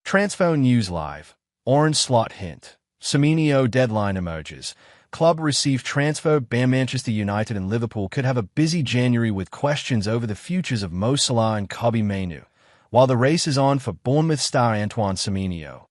Transfer News Live. Arne Slot hint. Semenyo deadline emerges. Club received transfer ban. Manchester United and Liverpool could have a busy January with questions over the futures of Mo Salah and Semenyo, while the race is on for Bournemouth star Antoine Semenyo.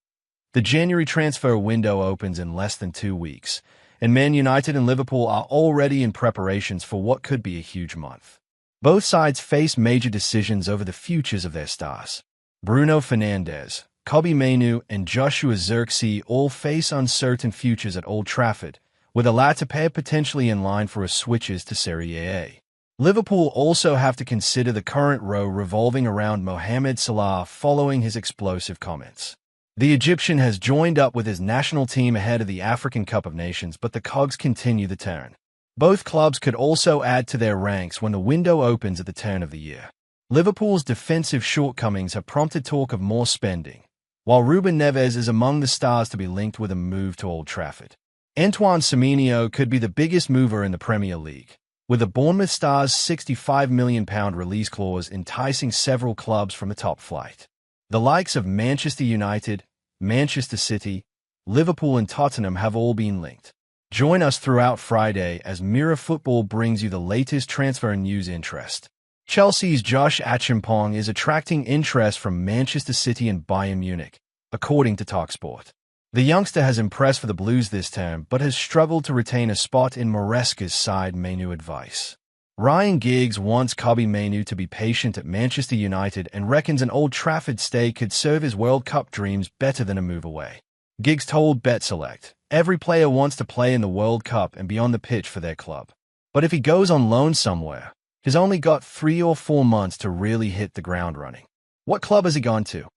The January transfer window opens in less than 2 weeks, and Man United and Liverpool are already in preparations for what could be a huge month. Both sides face major decisions over the futures of their stars. Bruno Fernandes, Semenyo, and Joshua Zirkzee all face uncertain futures at Old Trafford, with the latter pair potentially in line for a switches to Serie A. Liverpool also have to consider the current row revolving around Mohamed Salah following his explosive comments. The Egyptian has joined up with his national team ahead of the African Cup of Nations, but the cogs continue the turn. Both clubs could also add to their ranks when the window opens at the turn of the year. Liverpool's defensive shortcomings have prompted talk of more spending, while Ruben Neves is among the stars to be linked with a move to Old Trafford. Antoine Semenyo could be the biggest mover in the Premier League, with the Bournemouth star's £65 million release clause enticing several clubs from the top flight. The likes of Manchester United, Manchester City, Liverpool and Tottenham have all been linked. Join us throughout Friday as Mirror Football brings you the latest transfer news interest. Chelsea's Josh Achimpong is attracting interest from Manchester City and Bayern Munich, according to TalkSport. The youngster has impressed for the Blues this term, but has struggled to retain a spot in Maresca's side. Menu advice. Ryan Giggs wants Semenyo to be patient at Manchester United and reckons an Old Trafford stay could serve his World Cup dreams better than a move away. Giggs told BetSelect, "Every player wants to play in the World Cup and be on the pitch for their club. But if he goes on loan somewhere, he's only got 3 or 4 months to really hit the ground running. What club has he gone to?"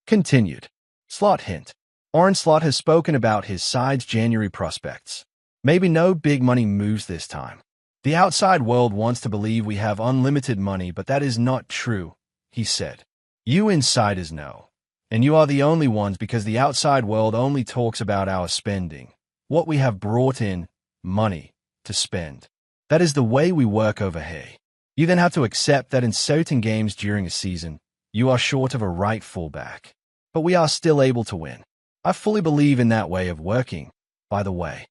Continued. Slot hint. Arne Slot has spoken about his side's January prospects. Maybe no big money moves this time. "The outside world wants to believe we have unlimited money, but that is not true," he said. "You insiders know. And you are the only ones because the outside world only talks about our spending, what we have brought in, money, to spend. That is the way we work over here. You then have to accept that in certain games during a season, you are short of a right fullback. But we are still able to win. I fully believe in that way of working, by the way."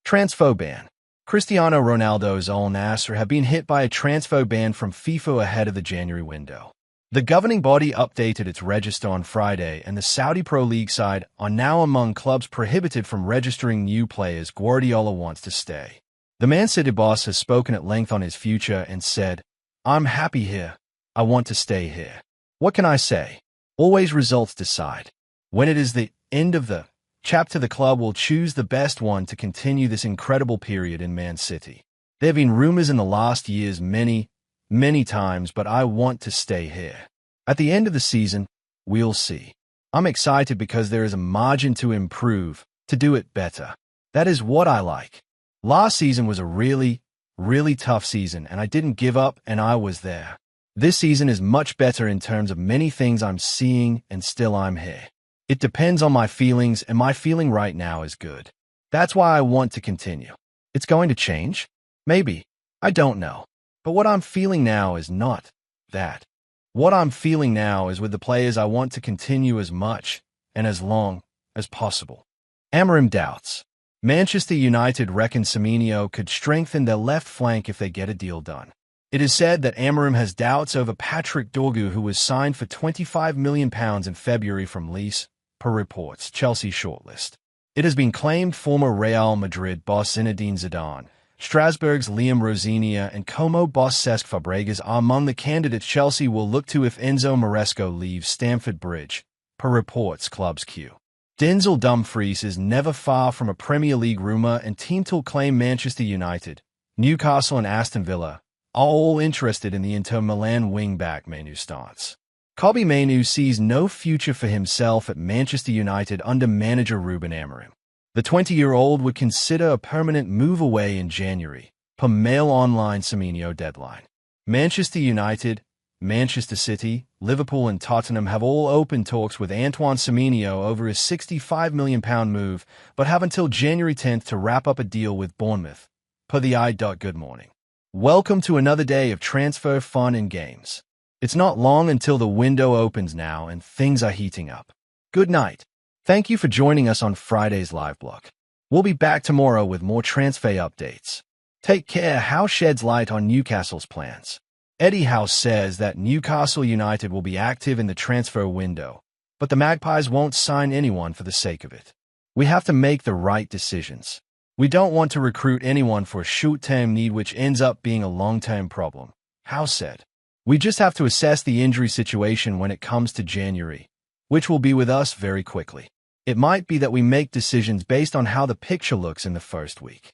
Transfer ban. Cristiano Ronaldo's Al Nassr have been hit by a transfer ban from FIFA ahead of the January window. The governing body updated its register on Friday, and the Saudi Pro League side are now among clubs prohibited from registering new players. Guardiola wants to stay. The Man City boss has spoken at length on his future and said, "I'm happy here. I want to stay here. What can I say? Always results decide. When it is the end of the chapter, the club will choose the best one to continue this incredible period in Man City. There have been rumors in the last years many times, but I want to stay here. At the end of the season, we'll see. I'm excited because there is a margin to improve, to do it better. That is what I like. Last season was a really tough season, and I didn't give up, and I was there. This season is much better in terms of many things I'm seeing, and still I'm here. It depends on my feelings, and my feeling right now is good. That's why I want to continue. It's going to change? Maybe. I don't know. But what I'm feeling now is not that. What I'm feeling now is with the players I want to continue as much and as long as possible." Amorim doubts. Manchester United reckon Semenyo could strengthen their left flank if they get a deal done. It is said that Amorim has doubts over Patrick Dorgu, who was signed for £25 million in February from Leeds, per reports. Chelsea shortlist. It has been claimed former Real Madrid boss Zinedine Zidane, Strasbourg's Liam Rosignol, and Como boss Cesc Fabregas are among the candidates Chelsea will look to if Enzo Maresca leaves Stamford Bridge, per reports. Clubs Q. Denzel Dumfries is never far from a Premier League rumour, and teams will claim Manchester United, Newcastle and Aston Villa are all interested in the Inter Milan wing-back. Menu starts. Semenyo sees no future for himself at Manchester United under manager Ruben Amorim. The 20-year-old would consider a permanent move away in January, per Mail Online. Semenyo deadline. Manchester United, Manchester City, Liverpool and Tottenham have all opened talks with Antoine Semenyo over his £65 million move, but have until January 10th to wrap up a deal with Bournemouth, per the I. Good morning. Welcome to another day of transfer fun and games. It's not long until the window opens now, and things are heating up. Good night. Thank you for joining us on Friday's live block. We'll be back tomorrow with more transfer updates. Take care. House sheds light on Newcastle's plans. Eddie House says that Newcastle United will be active in the transfer window, but the Magpies won't sign anyone for the sake of it. We have to make the right decisions. We don't want to recruit anyone for a short-term need which ends up being a long-term problem, House said. We just have to assess the injury situation when it comes to January, which will be with us very quickly. It might be that we make decisions based on how the picture looks in the first week.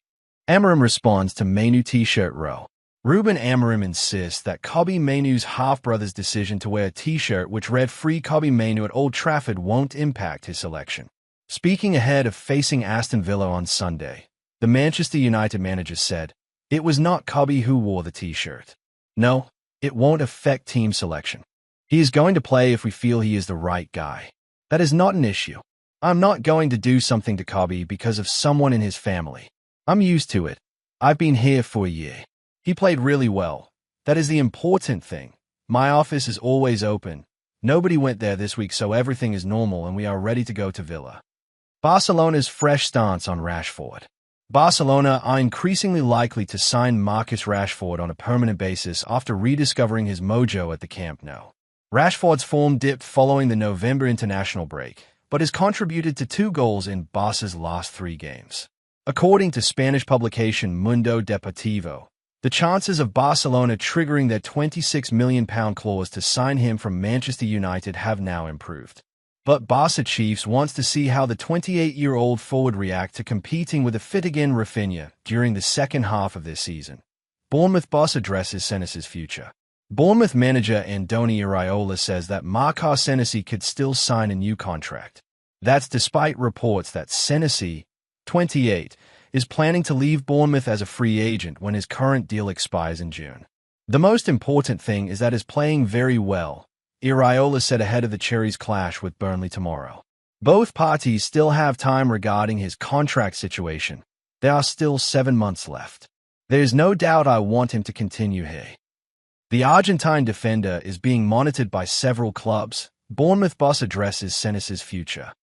Amorim responds to Manu t-shirt row. Ruben Amorim insists that Kobbie Mainoo's half-brother's decision to wear a t-shirt which read "Free Kobbie Mainoo" at Old Trafford won't impact his selection. Speaking ahead of facing Aston Villa on Sunday, the Manchester United manager said, "It was not Kobbie who wore the t-shirt. No, it won't affect team selection. He is going to play if we feel he is the right guy. That is not an issue. I'm not going to do something to Kobbie because of someone in his family. I'm used to it. I've been here for a year. He played really well. That is the important thing. My office is always open. Nobody went there this week, so everything is normal and we are ready to go to Villa." Barcelona's fresh stance on Rashford. Barcelona are increasingly likely to sign Marcus Rashford on a permanent basis after rediscovering his mojo at the Camp Nou. Rashford's form dipped following the November international break, but has contributed to 2 goals in Barca's last 3 games. According to Spanish publication Mundo Deportivo, the chances of Barcelona triggering their £26 million clause to sign him from Manchester United have now improved. But Barca Chiefs wants to see how the 28-year-old forward react to competing with a fit-again Rafinha during the second half of this season. Bournemouth boss addresses Senesi's future. Bournemouth manager Andoni Iraola says that Marco Senesi could still sign a new contract. That's despite reports that Senesi, 28, is planning to leave Bournemouth as a free agent when his current deal expires in June. The most important thing is that he's playing very well, Iraola said ahead of the Cherries' clash with Burnley tomorrow. Both parties still have time regarding his contract situation. There are still 7 months left. There is no doubt I want him to continue here. The Argentine defender is being monitored by several clubs. Bournemouth boss addresses Senesi's future.